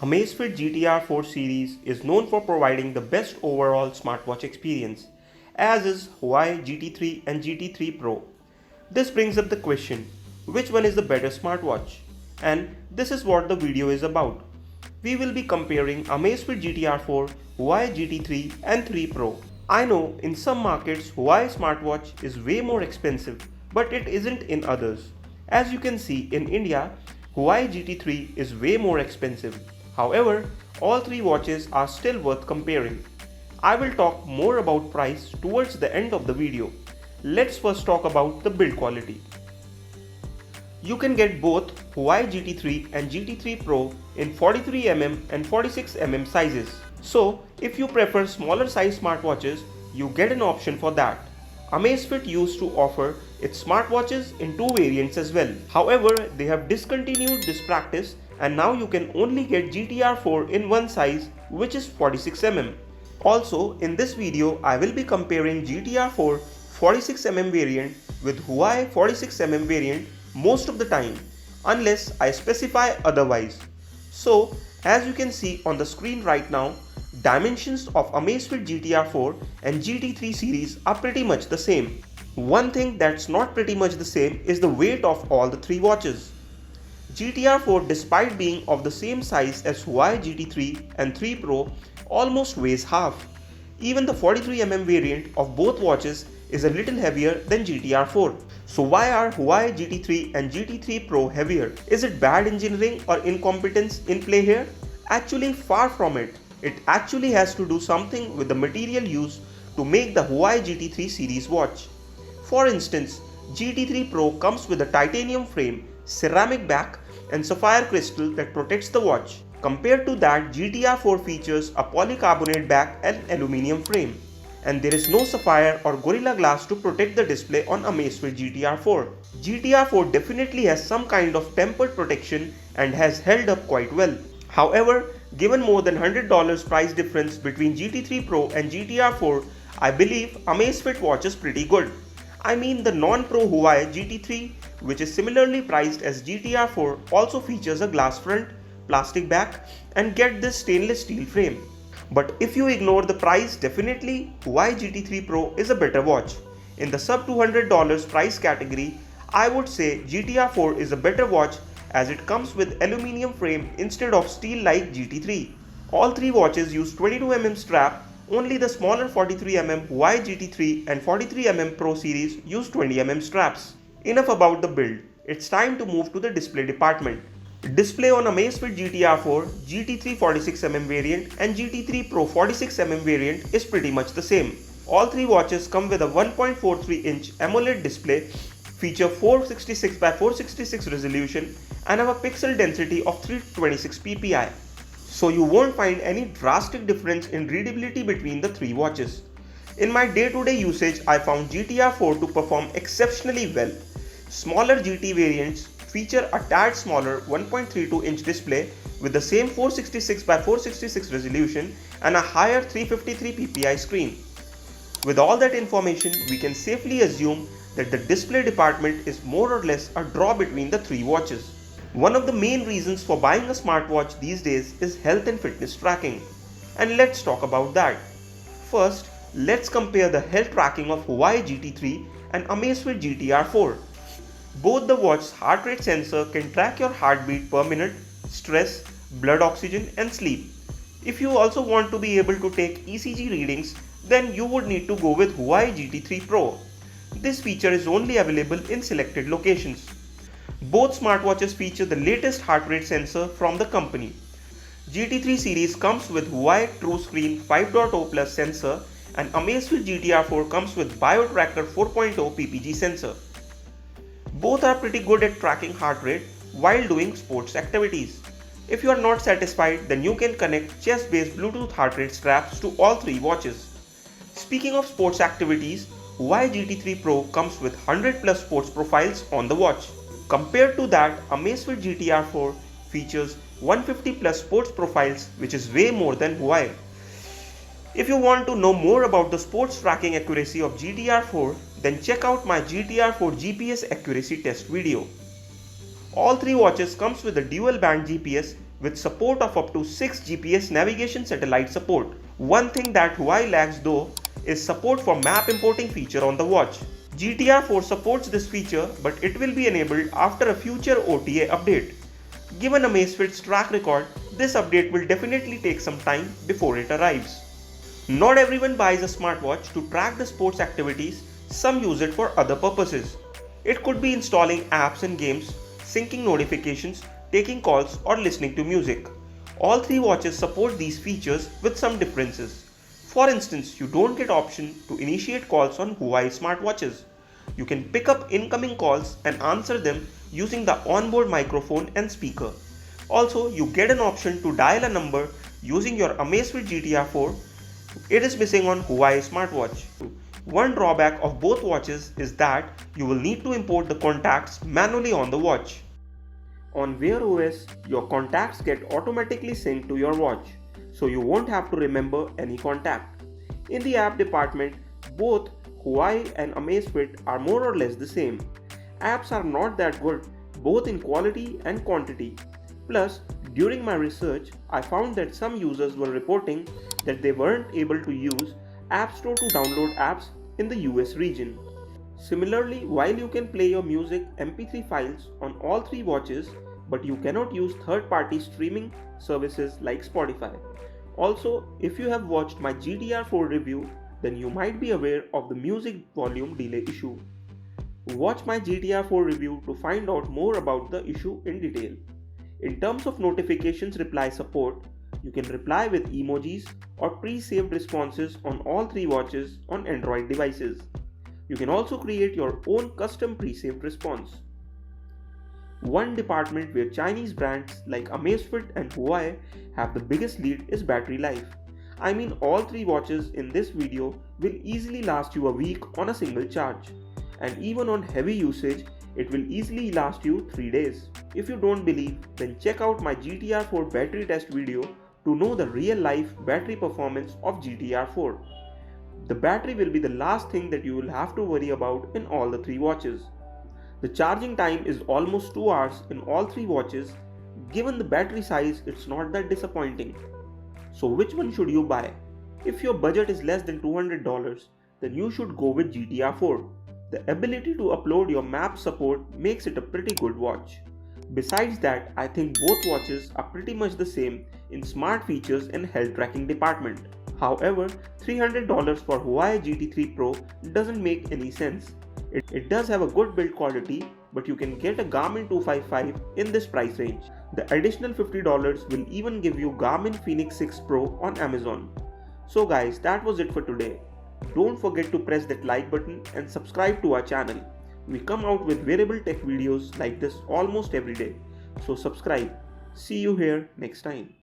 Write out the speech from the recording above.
Amazfit GTR 4 series is known for providing the best overall smartwatch experience, as is Huawei GT3 and GT3 Pro. This brings up the question, which one is the better smartwatch? And this is what the video is about. We will be comparing Amazfit GTR 4, Huawei GT3 and 3 Pro. I know in some markets Huawei smartwatch is way more expensive, but it isn't in others. As you can see in India, Huawei GT3 is way more expensive. However, all three watches are still worth comparing. I will talk more about price towards the end of the video. Let's first talk about the build quality. You can get both Huawei GT3 and GT3 Pro in 43mm and 46mm sizes. So, if you prefer smaller size smartwatches, you get an option for that. Amazfit used to offer its smartwatches in two variants as well. However, they have discontinued this practice and now you can only get GTR 4 in one size, which is 46mm. Also, in this video, I will be comparing GTR 4 46mm variant with Huawei 46mm variant most of the time, unless I specify otherwise. So, as you can see on the screen right now, dimensions of Amazfit GTR 4 and GT3 series are pretty much the same. One thing that's not pretty much the same is the weight of all the three watches. GTR 4, despite being of the same size as Huawei GT3 and 3 Pro, almost weighs half. Even the 43mm variant of both watches is a little heavier than GTR 4. So why are Huawei GT3 and GT3 Pro heavier? Is it bad engineering or incompetence in play here? Actually, far from it. It actually has to do something with the material used to make the Huawei GT3 series watch. For instance, GT3 Pro comes with a titanium frame, ceramic back and sapphire crystal that protects the watch. Compared to that, GTR 4 features a polycarbonate back and aluminium frame. And there is no sapphire or Gorilla Glass to protect the display on Amazfit GTR 4. GTR 4 definitely has some kind of tempered protection and has held up quite well. However, given more than $100 price difference between GT3 Pro and GTR 4, I believe Amazfit watch is pretty good. I mean, the non-Pro Huawei GT3, which is similarly priced as GTR 4, also features a glass front, plastic back and get this stainless steel frame. But if you ignore the price, definitely Huawei GT3 Pro is a better watch. In the sub $200 price category, I would say GTR 4 is a better watch as it comes with aluminium frame instead of steel like GT3. All three watches use 22mm strap. Only the smaller 43mm Huawei GT3 and 43mm Pro series use 20mm straps. Enough about the build. It's time to move to the display department. Display on Amazfit GTR 4, GT3 46mm variant and GT3 Pro 46mm variant is pretty much the same. All three watches come with a 1.43-inch AMOLED display, feature 466 by 466 resolution and have a pixel density of 326 ppi. So you won't find any drastic difference in readability between the three watches. In my day-to-day usage, I found GTR 4 to perform exceptionally well. Smaller GT variants feature a tad smaller 1.32-inch display with the same 466 by 466 resolution and a higher 353 ppi screen. With all that information, we can safely assume that the display department is more or less a draw between the three watches. One of the main reasons for buying a smartwatch these days is health and fitness tracking. And let's talk about that. First, let's compare the health tracking of Huawei GT3 and Amazfit GTR 4. Both the watch's heart rate sensor can track your heartbeat per minute, stress, blood oxygen and sleep. If you also want to be able to take ECG readings, then you would need to go with Huawei GT3 Pro. This feature is only available in selected locations. Both smartwatches feature the latest heart rate sensor from the company. GT3 series comes with Huawei TrueScreen 5.0 Plus sensor and Amazfit GTR 4 comes with BioTracker 4.0 PPG sensor. Both are pretty good at tracking heart rate while doing sports activities. If you are not satisfied, then you can connect chest-based Bluetooth heart rate straps to all three watches. Speaking of sports activities, Huawei GT3 Pro comes with 100 plus sports profiles on the watch. Compared to that, Amazfit GTR 4 features 150 plus sports profiles, which is way more than Huawei. If you want to know more about the sports tracking accuracy of GTR 4, then check out my GTR 4 GPS accuracy test video. All three watches comes with a dual band GPS with support of up to 6 GPS navigation satellite support. One thing that Huawei lacks though is support for map importing feature on the watch. GTR 4 supports this feature, but it will be enabled after a future OTA update. Given Amazfit's track record, this update will definitely take some time before it arrives. Not everyone buys a smartwatch to track the sports activities, some use it for other purposes. It could be installing apps and games, syncing notifications, taking calls, or listening to music. All three watches support these features with some differences. For instance, you don't get option to initiate calls on Huawei smartwatches. You can pick up incoming calls and answer them using the onboard microphone and speaker. Also, you get an option to dial a number using your Amazfit GTR 4. It is missing on Huawei smartwatch. One drawback of both watches is that you will need to import the contacts manually on the watch. On Wear OS, your contacts get automatically synced to your watch, so you won't have to remember any contact. In the app department, both Huawei and Amazfit are more or less the same. Apps are not that good, both in quality and quantity. Plus, during my research, I found that some users were reporting that they weren't able to use App Store to download apps in the US region. Similarly, while you can play your music MP3 files on all three watches, but you cannot use third-party streaming services like Spotify. Also, if you have watched my GTR 4 review, then you might be aware of the music volume delay issue. Watch my GTR 4 review to find out more about the issue in detail. In terms of notifications reply support, you can reply with emojis or pre-saved responses on all three watches on Android devices. You can also create your own custom pre-saved response. One department where Chinese brands like Amazfit and Huawei have the biggest lead is battery life. I mean, all three watches in this video will easily last you a week on a single charge. And even on heavy usage, it will easily last you 3 days. If you don't believe, then check out my GTR 4 battery test video to know the real life battery performance of GTR 4. The battery will be the last thing that you will have to worry about in all the three watches. The charging time is almost 2 hours in all three watches. Given the battery size, it's not that disappointing. So which one should you buy? If your budget is less than $200, then you should go with GTR 4. The ability to upload your map support makes it a pretty good watch. Besides that, I think both watches are pretty much the same in smart features and health tracking department. However, $300 for Huawei GT3 Pro doesn't make any sense. It does have a good build quality, but you can get a Garmin 255 in this price range. The additional $50 will even give you Garmin Fenix 6 Pro on Amazon. So guys, that was it for today. Don't forget to press that like button and subscribe to our channel. We come out with wearable tech videos like this almost every day. So subscribe. See you here next time.